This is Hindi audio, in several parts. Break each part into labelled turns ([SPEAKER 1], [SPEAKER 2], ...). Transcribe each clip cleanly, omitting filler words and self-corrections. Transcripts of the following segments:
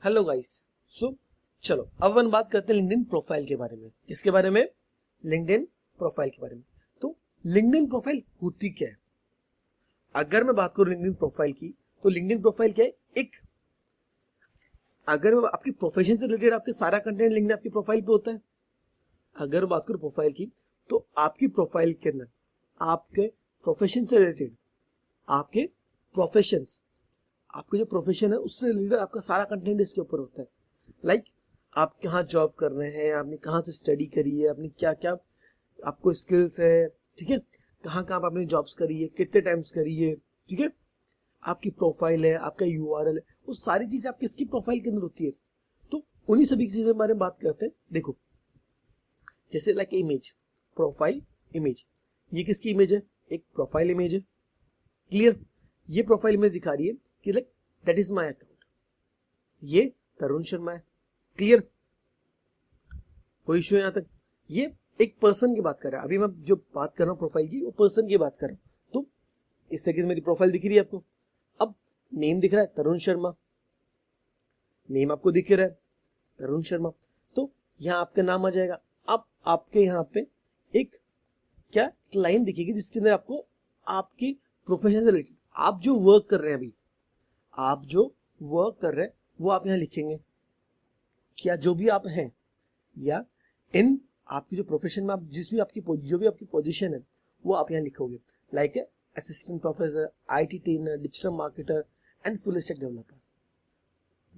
[SPEAKER 1] Hello guys. सो चलो अब अपन बात करते हैं लिंक्डइन प्रोफाइल के बारे में। किसके बारे में? लिंक्डइन प्रोफाइल के बारे में। तो लिंक्डइन प्रोफाइल होती क्या है? अगर मैं बात करूं लिंक्डइन प्रोफाइल की, तो लिंक्डइन प्रोफाइल क्या है? अगर मैं आपकी प्रोफेशन से रिलेटेड आपके सारा कंटेंट लिंक्डइन आपकी प्रोफाइल पे होता है। अगर मैं बात करूं प्रोफाइल की, तो आपकी प्रोफाइल के अंदर आपके प्रोफेशन से रिलेटेड आपके प्रोफेशंस आपका जो प्रोफेशन है उससे रिलेटेड आपका सारा कंटेंट इसके ऊपर होता है। लाइक आप कहाँ जॉब कर रहे हैं, आपने कहाँ से स्टडी करी है, आपने क्या क्या आपको स्किल्स है, ठीक है, कहाँ कहाँ आपने जॉब्स करी है, कितने टाइम्स करी है, ठीक है, आपकी प्रोफाइल है, आपका यूआरएल है, वो सारी चीजें आपकी इसकी प्रोफाइल के अंदर होती है। तो उन्हीं सभी चीजों के बारे में बात करते हैं। देखो जैसे लाइक इमेज, प्रोफाइल इमेज, ये किसकी इमेज है? एक प्रोफाइल इमेज है। क्लियर? ये प्रोफाइल इमेज दिखा रही है कि like that is my account, ये तरुण शर्मा है। क्लियर? कोई इश्यू यहां तक? ये एक पर्सन की बात कर रहा है। अभी मैं जो बात कर रहा हूँ प्रोफाइल की, वो पर्सन की बात कर रहा हूँ। तो इस तरीके से मेरी प्रोफाइल दिख रही है आपको। अब नेम दिख रहा है तरुण शर्मा, नेम आपको दिख रहा है तरुण शर्मा, तो यहाँ आपका नाम आ जाएगा। अब आपके यहाँ पे एक क्या लाइन दिखेगी जिसके अंदर आपको आपकी प्रोफेशन से रिलेटेड आप जो वर्क कर रहे हैं, अभी आप जो वर्क कर रहे हैं वो आप यहाँ लिखेंगे। क्या जो भी आप हैं, या इन आपकी जो प्रोफेशन में आप जिस भी आपकी जो भी आपकी पोजीशन है वो आप यहाँ लिखोगे। Like assistant professor, IT trainer, digital marketer and full stack developer.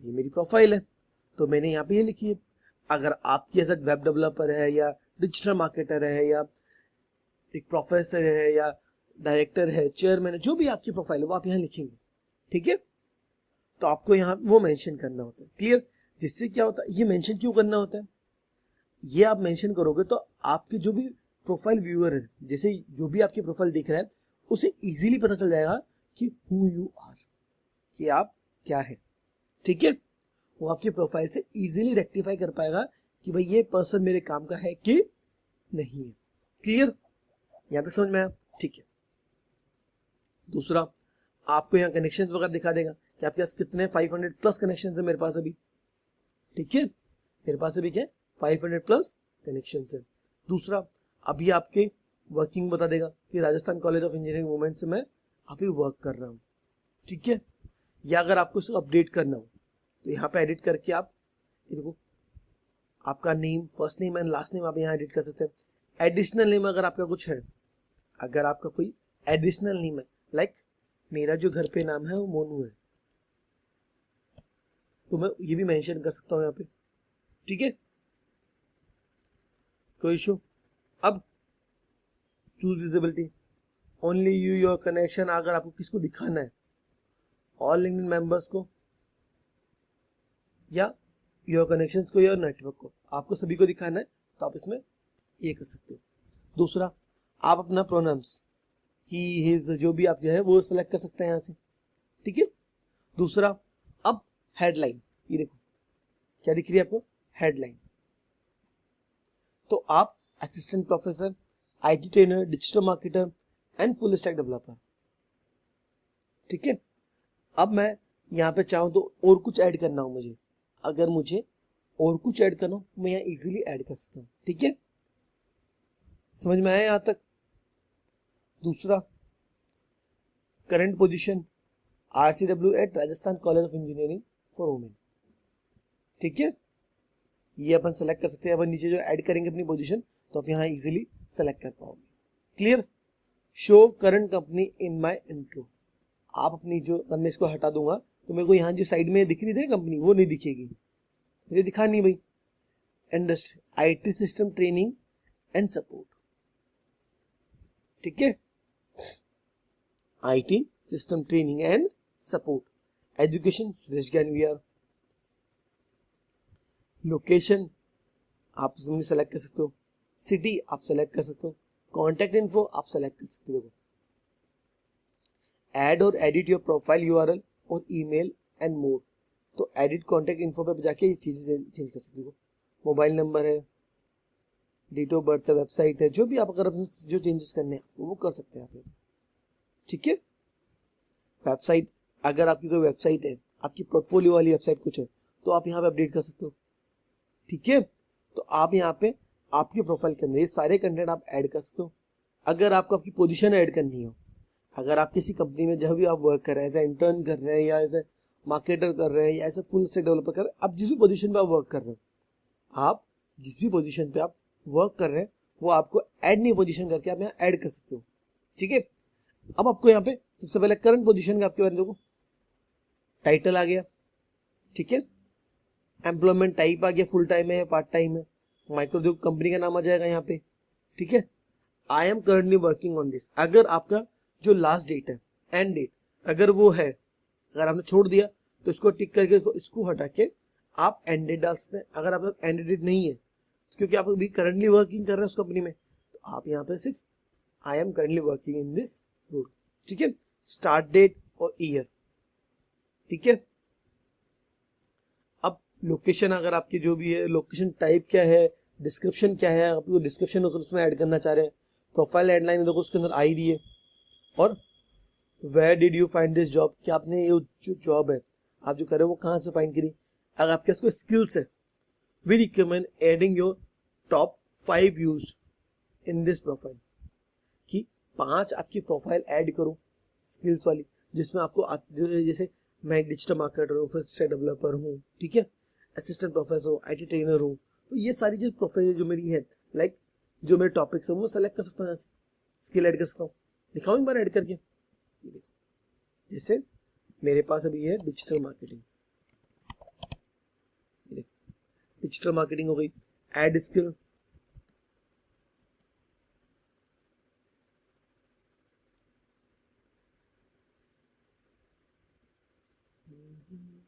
[SPEAKER 1] ये मेरी प्रोफाइल है तो मैंने यहाँ पे ये लिखी है। अगर आपकी एज वेब डेवलपर है, या डिजिटल मार्केटर है, या एक प्रोफेसर है, या डायरेक्टर है, चेयरमैन है, जो भी आपकी प्रोफाइल है वो आप यहाँ लिखेंगे। ठीक है? तो आपको यहाँ वो मेंशन करना होता है। क्लियर? जिससे क्या होता है, ये मेंशन क्यों करना होता है? ये आप मेंशन करोगे तो आपके जो भी प्रोफाइल व्यूअर है, जैसे जो भी आपकी प्रोफाइल देख रहा है, उसे इजीली पता चल जाएगा कि हु यू आर, कि आप क्या है। ठीक है? वो आपकी प्रोफाइल से इजीली रेक्टिफाई कर पाएगा कि भाई ये पर्सन मेरे काम का है कि नहीं है। क्लियर? यहां तक समझ में आया? ठीक है। दूसरा, आपको यहाँ कनेक्शंस वगैरह दिखा देगा कि आपके पास कितने 500 प्लस कनेक्शंस है मेरे पास अभी। ठीक है? मेरे पास अभी क्या है? 500 प्लस कनेक्शंस है। दूसरा, अभी आपके वर्किंग बता देगा कि Rajasthan college of engineering women से मैं अभी वर्क कर रहा हूँ। ठीक है? या अगर आपको इसको अपडेट करना हो तो यहाँ पे एडिट करके आप देखो आपका name, first name and last name आप यहाँ एडिट कर सकते हैं। एडिशनल नेम अगर आपका कुछ है, अगर आपका कोई एडिशनल नेम है, लाइक मेरा जो घर पे नाम है वो मोनू है, तो मैं ये भी मेंशन कर सकता हूँ यहाँ पे। ठीक है? कोई इशू? अब choose visibility, only you your connection, अगर आपको किसको दिखाना है, ऑल लिंक्डइन मेंबर्स को, या योर कनेक्शंस को, योर नेटवर्क को, आपको सभी को दिखाना है तो आप इसमें ये कर सकते हो। दूसरा, आप अपना प्रोनाउंस ही, हिज, जो भी आप जो है वो सिलेक्ट कर सकते हैं यहाँ से। ठीक है? दूसरा, अब हेडलाइन, ये देखो क्या दिख रही है आपको? हेडलाइन। तो आप assistant professor, IT trainer, digital marketer and full stack developer. ठीक है? अब मैं यहाँ पे चाहूँ तो और कुछ ऐड करना हो मुझे, अगर मुझे और कुछ ऐड करना हो मैं यहाँ इजीली ऐड कर सकता हूँ। ठीक है? समझ में आया यहाँ तक? दूसरा, current position RCW at Rajasthan college of engineering for women. ठीक है? ये अपन सेलेक्ट कर सकते हैं। अपन नीचे जो ऐड करेंगे अपनी पोजीशन तो आप यहाँ इजीली सेलेक्ट कर पाओगे। Clear? Show current company in my intro, आप अपनी जो, मैं इसको हटा दूंगा तो मेरे को यहाँ जो साइड में दिख रही थी कंपनी वो नहीं दिखेगी, मुझे दिखानी भाई। Industry, IT system training and support. ठीक है? IT system training and support, education Suresh ज्ञान विहार। लोकेशन आप सेलेक्ट कर सकते हो, सिटी आप सेलेक्ट कर सकते हो, कॉन्टेक्ट इन्फो आप सेलेक्ट कर सकते हो। देखो, ऐड और एडिट योर प्रोफाइल URL और ईमेल एंड मोर, तो एडिट कॉन्टेक्ट इन्फो पे जाके ये चीजें चेंज कर सकते हो। मोबाइल नंबर है, डेट ऑफ बर्थ है, वेबसाइट है, जो भी आप अगर जो चेंजेस करने हैं वो कर सकते हैं आप। ठीक है? वेबसाइट, अगर आपकी कोई वेबसाइट है, आपकी पोर्टफोलियो वाली वेबसाइट कुछ है, तो आप यहाँ पे अपडेट कर सकते हो। ठीक है, तो आप यहाँ पे आपके प्रोफाइल के अंदर ये सारे कंटेंट आप ऐड कर सकते हो। अगर आपको आपकी पोजीशन ऐड करनी हो, अगर आप किसी कंपनी में जब भी आप वर्क कर रहे हैं, एज ए इंटर्न कर रहे हैं या एज ए मार्केटर कर रहे हैं या ऐसे फुल स्टैक डेवलपर कर रहे हैं, आप जिस भी पोजीशन पे आप वर्क कर रहे हो, आप जिस भी पोजीशन पे आप वर्क कर रहे हैं वो आपको ऐड न्यू पोजीशन करके आप यहाँ ऐड कर सकते हो। ठीक है, अब आपको यहाँ पे सबसे पहले करंट पोजीशन का आपके बारे में देखो, टाइटल आ गया। ठीक है, एम्प्लॉयमेंट टाइप आ गया, फुल टाइम है पार्ट टाइम है, माइक्रोउद्योग कंपनी का नाम आ जाएगा यहाँ पे। ठीक है, आई am currently working on this. अगर आपका जो लास्ट डेट है, एंड डेट अगर वो है, अगर आपने छोड़ दिया तो इसको टिक करके इसको हटा के आप एंड डेट डाल सकते हैं। अगर आपका एंड डेट नहीं है क्योंकि आप अभी करंटली वर्किंग कर रहे हैं उस कंपनी में, तो आप यहाँ पे सिर्फ I am currently working in this role. ठीक है, स्टार्ट डेट और ईयर। ठीक है, अब लोकेशन अगर आपकी जो भी है, लोकेशन टाइप क्या है, डिस्क्रिप्शन क्या है, आप डिस्क्रिप्शन उसमें ऐड करना चाह रहे हैं, प्रोफाइल हेडलाइन देखो उसके अंदर आई दी है, और where did you find this job, क्या आपने ये जो जॉब है आप जो कर रहे हो वो कहाँ से फाइंड करी। अगर आपके पास कोई स्किल्स है, we recommend adding your top 5 use in this profile, कि 5 आपकी प्रोफाइल ऐड करो स्किल्स वाली, जिसमें आपको जैसे मैं एक डिजिटल मार्केटर हूँ, फुल स्टैक डेवलपर हूँ, ठीक है, असिस्टेंट प्रोफेसर हूँ, IT ट्रेनर हूँ, तो ये सारी जो प्रोफाइल जो मेरी है, लाइक जो मेरे टॉपिक्स है वो सेलेक्ट कर सकता हूँ, यहाँ से स्किल ऐड कर सकता हूँ। दिखाऊँ एक बार ऐड करके, ये देखो, जैसे मेरे पास अभी है डिजिटल मार्केटिंग, डिजिटल मार्केटिंग हो गई, ऐड स्किल,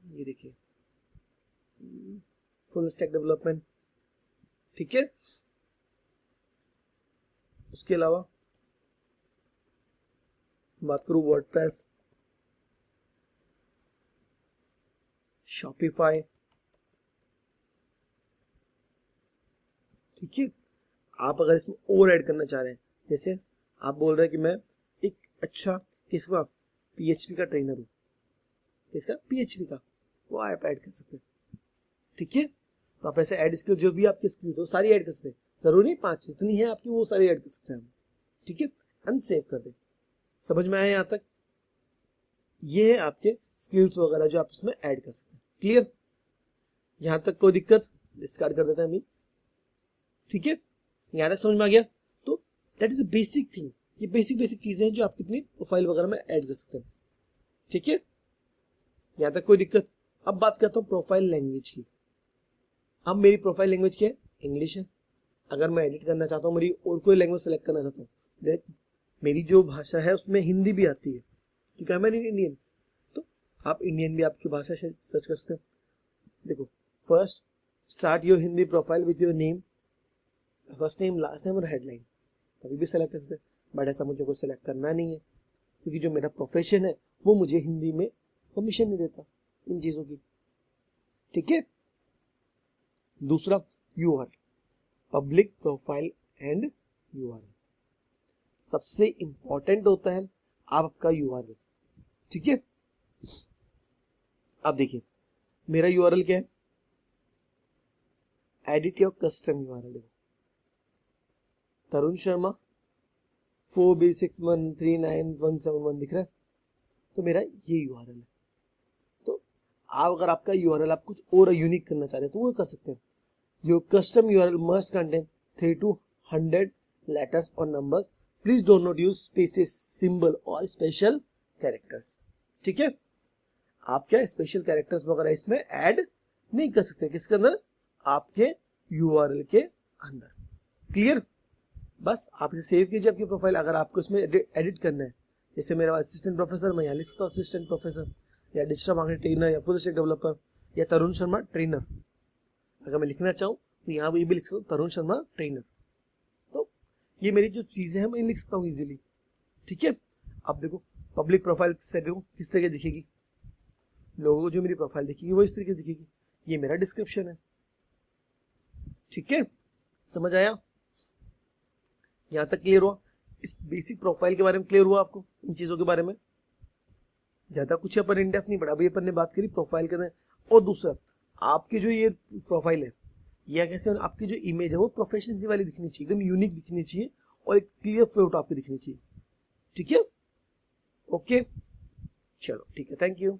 [SPEAKER 1] ये देखिए फुल स्टैक डेवलपमेंट। ठीक है, उसके अलावा बात करूं वर्डप्रेस, शॉपिफाई। ठीक है, आप अगर इसमें और ऐड करना चाह रहे हैं, जैसे आप बोल रहे हैं कि मैं एक अच्छा किसका PHP का ट्रेनर हूँ, किसका PHP का, वो आप ऐड कर सकते हैं। ठीक है, तो आप ऐसे ऐड स्किल जो भी आपकी स्किल्स हो सारी ऐड कर सकते हैं, जरूरी नहीं 5 जितनी है आपकी वो सारी ऐड कर सकते हैं हम। ठीक है, अनसेव कर दे। समझ में आया यहाँ तक? ये है आपके स्किल्स वगैरह जो आप इसमें ऐड कर सकते हैं। क्लियर? यहाँ तक कोई दिक्कत? डिस्कार्ड कर देते हैं अभी। ठीक है, यहाँ तक समझ में आ गया? तो that is a basic thing, ये बेसिक चीजें हैं जो आप अपनी प्रोफाइल वगैरह में ऐड कर सकते हैं। ठीक है, यहाँ तक कोई दिक्कत? अब बात करता हूँ प्रोफाइल लैंग्वेज की। अब मेरी प्रोफाइल लैंग्वेज क्या है? इंग्लिश है। अगर मैं एडिट करना चाहता हूँ, मेरी और कोई लैंग्वेज सेलेक्ट करना चाहता हूँ, देख मेरी जो भाषा है उसमें हिंदी भी आती है क्योंकि मैं इंडियन, तो आप इंडियन भी आपकी भाषा से सर्च कर सकते हैं। देखो, first start your Hindi profile with your name, first name, last name और हेडलाइन, कभी भी सेलेक्ट कर सकते हैं। बट ऐसा मुझे को सेलेक्ट करना नहीं है क्योंकि जो मेरा प्रोफेशन है वो मुझे हिंदी में परमिशन नहीं देता इन चीज़ों की। ठीक है, दूसरा URL, public profile and URL, सबसे इंपॉर्टेंट होता है आपका URL। ठीक है, अब देखिए मेरा URL क्या है, एडिट योर कस्टम URL। देखो, तरुण शर्मा 4B61391171 दिख रहा है, तो मेरा ये URL है। तो आप अगर आपका URL आप कुछ और यूनिक करना चाह रहे हैं तो वो कर सकते हैं। Your custom URL must contain 3 to 100 letters और numbers, please don't not use spaces, symbol और स्पेशल कैरेक्टर्स। ठीक है, आप क्या स्पेशल कैरेक्टर्स वगैरह इसमें ऐड नहीं कर सकते, किसके अंदर? आपके URL के अंदर। क्लियर? बस आप इसे सेव कीजिए आपकी प्रोफाइल। अगर आपको इसमें एडिट करना है, जैसे मेरा असिस्टेंट प्रोफेसर, मैं यहाँ लिख सकता हूँ असिस्टेंट प्रोफेसर, या डिजिटल मार्केटिंग ट्रेनर, या फुल स्टैक डेवलपर, या तरुण शर्मा ट्रेनर। अगर मैं लिखना चाहूँ तो यहाँ ये भी लिख सकता हूँ तरुण शर्मा ट्रेनर। तो ये मेरी जो चीज़ें हैं मैं लिख सकता हूँ इजीली। ठीक है, अब देखो पब्लिक प्रोफाइल से देखो किस तरह दिखेगी, लोगों को जो मेरी प्रोफाइल दिखेगी वो इस तरीके दिखेगी। ये मेरा डिस्क्रिप्शन है। ठीक है, समझ आया? यहाँ तक क्लियर हुआ? इस बेसिक प्रोफाइल के बारे में क्लियर हुआ आपको, इन चीज़ों के बारे में? ज़्यादा कुछ अपन इन डेप्थ नहीं पढ़ा, अभी अपन ने बात करी प्रोफाइल के अंदर। और दूसरा, आपकी जो ये प्रोफाइल है या कैसे आपकी जो इमेज है वो प्रोफेशनसी वाली दिखनी चाहिए, एकदम यूनिक दिखनी चाहिए और एक क्लियर फोटो आपकी दिखनी चाहिए। ठीक है, ओके, चलो ठीक है, थैंक यू।